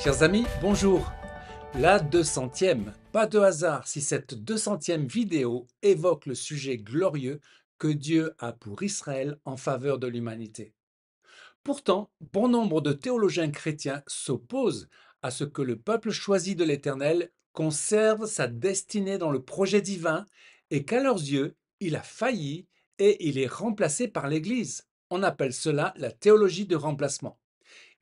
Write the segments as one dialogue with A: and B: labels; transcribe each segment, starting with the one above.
A: Chers amis, bonjour. La 200e, pas de hasard si cette 200e vidéo évoque le sujet glorieux que Dieu a pour Israël en faveur de l'humanité. Pourtant, bon nombre de théologiens chrétiens s'opposent à ce que le peuple choisi de l'Éternel conserve sa destinée dans le projet divin et qu'à leurs yeux, il a failli et il est remplacé par l'Église. On appelle cela la théologie de remplacement.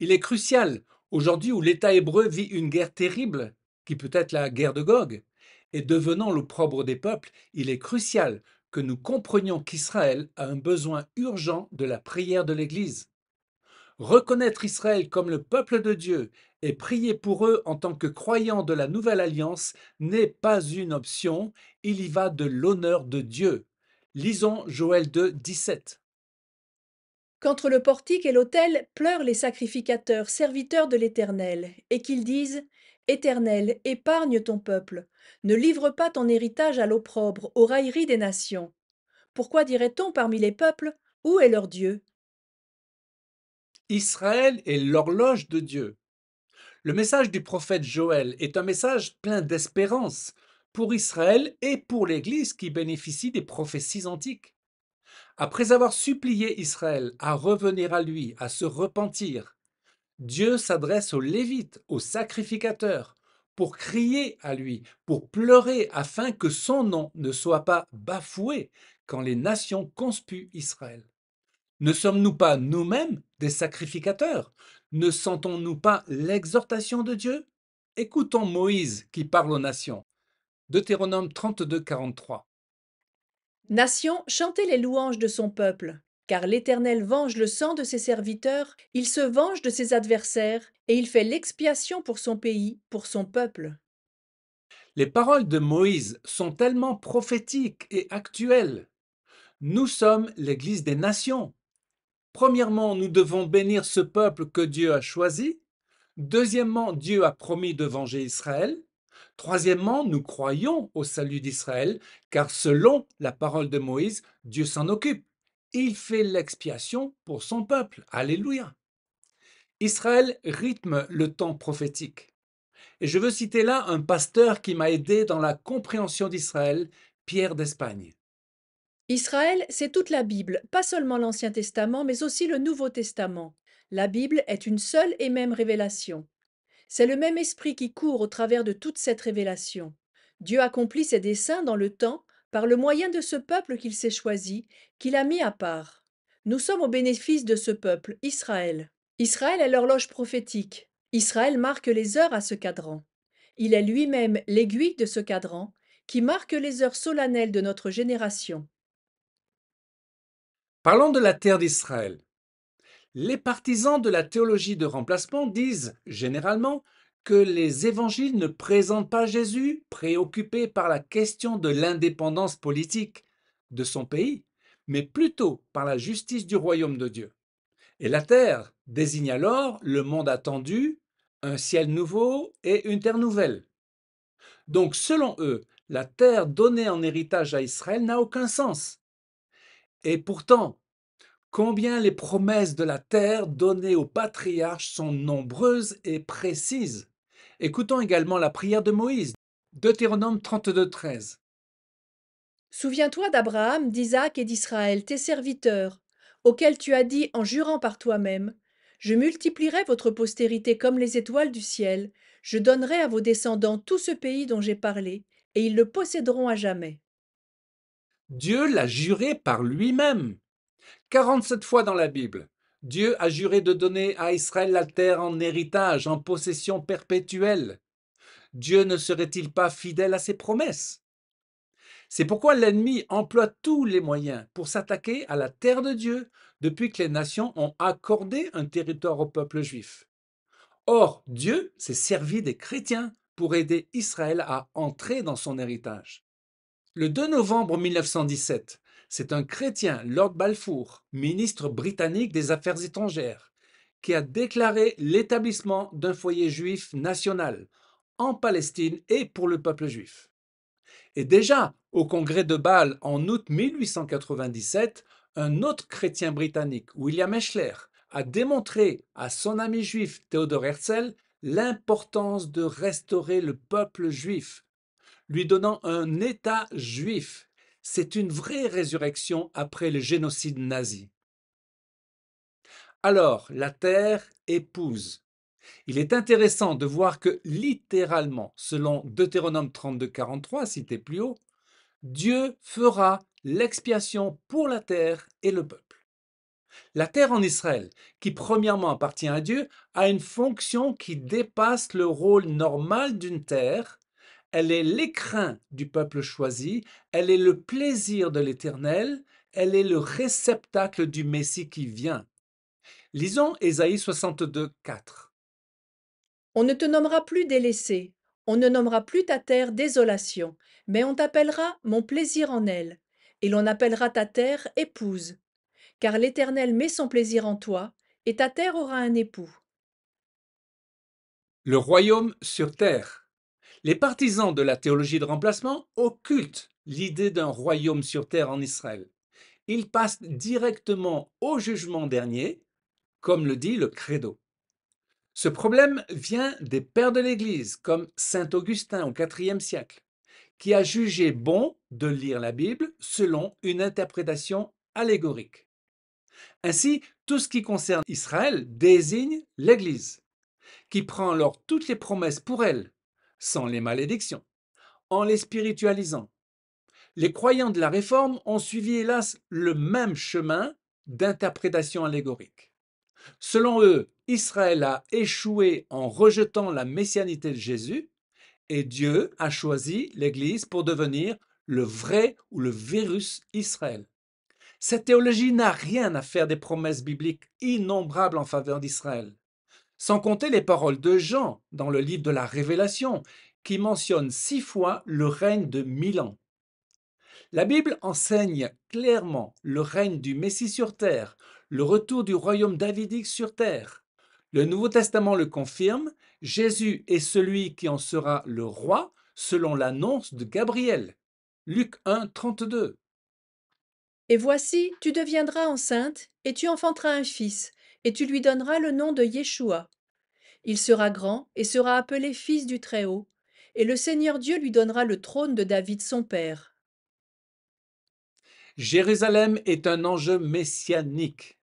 A: Il est crucial, aujourd'hui où l'État hébreu vit une guerre terrible, qui peut être la guerre de Gog, et devenant l'opprobre des peuples, il est crucial que nous comprenions qu'Israël a un besoin urgent de la prière de l'Église. Reconnaître Israël comme le peuple de Dieu et prier pour eux en tant que croyants de la nouvelle alliance n'est pas une option, il y va de l'honneur de Dieu. Lisons Joël 2, 17.
B: Qu'entre le portique et l'autel pleurent les sacrificateurs, serviteurs de l'Éternel, et qu'ils disent: Éternel, épargne ton peuple, ne livre pas ton héritage à l'opprobre, aux railleries des nations. Pourquoi dirait-on parmi les peuples: Où est leur Dieu?
A: Israël est l'horloge de Dieu. Le message du prophète Joël est un message plein d'espérance pour Israël et pour l'Église qui bénéficie des prophéties antiques. Après avoir supplié Israël à revenir à lui, à se repentir, Dieu s'adresse aux Lévites, aux sacrificateurs, pour crier à lui, pour pleurer afin que son nom ne soit pas bafoué quand les nations conspuent Israël. Ne sommes-nous pas nous-mêmes des sacrificateurs? Ne sentons-nous pas l'exhortation de Dieu? Écoutons Moïse qui parle aux nations. Deutéronome 32, 43.
B: Nation, chantez les louanges de son peuple. Car l'Éternel venge le sang de ses serviteurs, il se venge de ses adversaires, et il fait l'expiation pour son pays, pour son peuple.
A: Les paroles de Moïse sont tellement prophétiques et actuelles. Nous sommes l'Église des nations. Premièrement, nous devons bénir ce peuple que Dieu a choisi. Deuxièmement, Dieu a promis de venger Israël. Troisièmement, nous croyons au salut d'Israël, car selon la parole de Moïse, Dieu s'en occupe. Il fait l'expiation pour son peuple. Alléluia. Israël rythme le temps prophétique. Et je veux citer là un pasteur qui m'a aidé dans la compréhension d'Israël, Pierre d'Espagne.
B: Israël, c'est toute la Bible, pas seulement l'Ancien Testament, mais aussi le Nouveau Testament. La Bible est une seule et même révélation. C'est le même esprit qui court au travers de toute cette révélation. Dieu accomplit ses desseins dans le temps par le moyen de ce peuple qu'il s'est choisi, qu'il a mis à part. Nous sommes au bénéfice de ce peuple, Israël. Israël est l'horloge prophétique. Israël marque les heures à ce cadran. Il est lui-même l'aiguille de ce cadran qui marque les heures solennelles de notre génération.
A: Parlons de la terre d'Israël. Les partisans de la théologie de remplacement disent généralement que les évangiles ne présentent pas Jésus préoccupé par la question de l'indépendance politique de son pays, mais plutôt par la justice du royaume de Dieu. Et la terre désigne alors le monde attendu, un ciel nouveau et une terre nouvelle. Donc selon eux, la terre donnée en héritage à Israël n'a aucun sens. Et pourtant, combien les promesses de la terre données aux patriarches sont nombreuses et précises. Écoutons également la prière de Moïse, Deutéronome 32, 13.
B: Souviens-toi d'Abraham, d'Isaac et d'Israël, tes serviteurs, auxquels tu as dit en jurant par toi-même: Je multiplierai votre postérité comme les étoiles du ciel, je donnerai à vos descendants tout ce pays dont j'ai parlé, et ils le posséderont à jamais.
A: Dieu l'a juré par lui-même. 47 fois dans la Bible, Dieu a juré de donner à Israël la terre en héritage, en possession perpétuelle. Dieu ne serait-il pas fidèle à ses promesses? C'est pourquoi l'ennemi emploie tous les moyens pour s'attaquer à la terre de Dieu depuis que les nations ont accordé un territoire au peuple juif. Or, Dieu s'est servi des chrétiens pour aider Israël à entrer dans son héritage. Le 2 novembre 1917, c'est un chrétien, Lord Balfour, ministre britannique des Affaires étrangères, qui a déclaré l'établissement d'un foyer juif national en Palestine et pour le peuple juif. Et déjà, au congrès de Bâle en août 1897, un autre chrétien britannique, William Eshler, a démontré à son ami juif Theodor Herzl l'importance de restaurer le peuple juif, lui donnant un État juif. C'est une vraie résurrection après le génocide nazi. Alors, la terre épouse. Il est intéressant de voir que littéralement, selon Deutéronome 32-43, cité plus haut, Dieu fera l'expiation pour la terre et le peuple. La terre en Israël, qui premièrement appartient à Dieu, a une fonction qui dépasse le rôle normal d'une terre. Elle est l'écrin du peuple choisi, elle est le plaisir de l'Éternel, elle est le réceptacle du Messie qui vient. Lisons Ésaïe 62, 4.
B: On ne te nommera plus délaissé, on ne nommera plus ta terre désolation, mais on t'appellera mon plaisir en elle, et l'on appellera ta terre épouse, car l'Éternel met son plaisir en toi, et ta terre aura un époux.
A: Le royaume sur terre. Les partisans de la théologie de remplacement occultent l'idée d'un royaume sur terre en Israël. Ils passent directement au jugement dernier, comme le dit le Credo. Ce problème vient des pères de l'Église, comme saint Augustin au IVe siècle, qui a jugé bon de lire la Bible selon une interprétation allégorique. Ainsi, tout ce qui concerne Israël désigne l'Église, qui prend alors toutes les promesses pour elle, sans les malédictions, en les spiritualisant. Les croyants de la Réforme ont suivi, hélas, le même chemin d'interprétation allégorique. Selon eux, Israël a échoué en rejetant la messianité de Jésus et Dieu a choisi l'Église pour devenir le vrai ou le virus Israël. Cette théologie n'a rien à faire des promesses bibliques innombrables en faveur d'Israël, sans compter les paroles de Jean dans le livre de la Révélation, qui mentionne 6 fois le règne de 1000 ans. La Bible enseigne clairement le règne du Messie sur terre, le retour du royaume davidique sur terre. Le Nouveau Testament le confirme, Jésus est celui qui en sera le roi selon l'annonce de Gabriel. Luc 1, 32.
B: Et voici, tu deviendras enceinte, et tu enfanteras un fils, et tu lui donneras le nom de Yeshua. Il sera grand et sera appelé fils du Très-Haut, et le Seigneur Dieu lui donnera le trône de David son père.
A: Jérusalem est un enjeu messianique.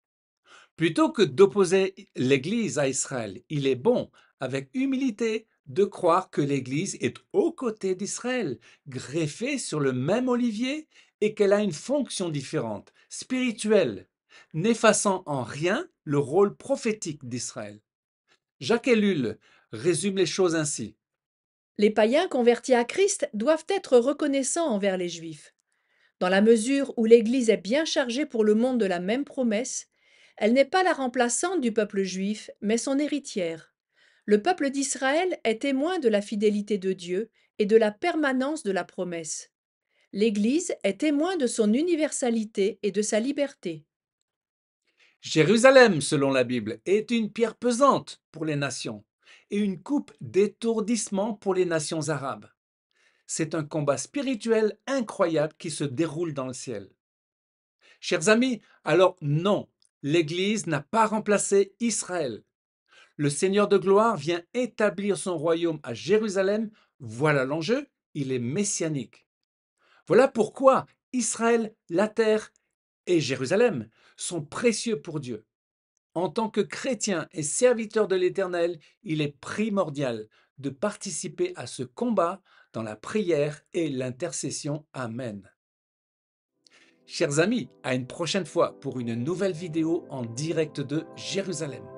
A: Plutôt que d'opposer l'Église à Israël, il est bon, avec humilité, de croire que l'Église est aux côtés d'Israël, greffée sur le même olivier, et qu'elle a une fonction différente, spirituelle, n'effaçant en rien le rôle prophétique d'Israël. Jacques Ellul résume les choses ainsi.
B: Les païens convertis à Christ doivent être reconnaissants envers les Juifs. Dans la mesure où l'Église est bien chargée pour le monde de la même promesse, elle n'est pas la remplaçante du peuple juif, mais son héritière. Le peuple d'Israël est témoin de la fidélité de Dieu et de la permanence de la promesse. L'Église est témoin de son universalité et de sa liberté.
A: Jérusalem, selon la Bible, est une pierre pesante pour les nations et une coupe d'étourdissement pour les nations arabes. C'est un combat spirituel incroyable qui se déroule dans le ciel. Chers amis, alors non, l'Église n'a pas remplacé Israël. Le Seigneur de gloire vient établir son royaume à Jérusalem. Voilà l'enjeu, il est messianique. Voilà pourquoi Israël, la terre et Jérusalem sont précieux pour Dieu. En tant que chrétien et serviteur de l'Éternel, il est primordial de participer à ce combat dans la prière et l'intercession. Amen. Chers amis, à une prochaine fois pour une nouvelle vidéo en direct de Jérusalem.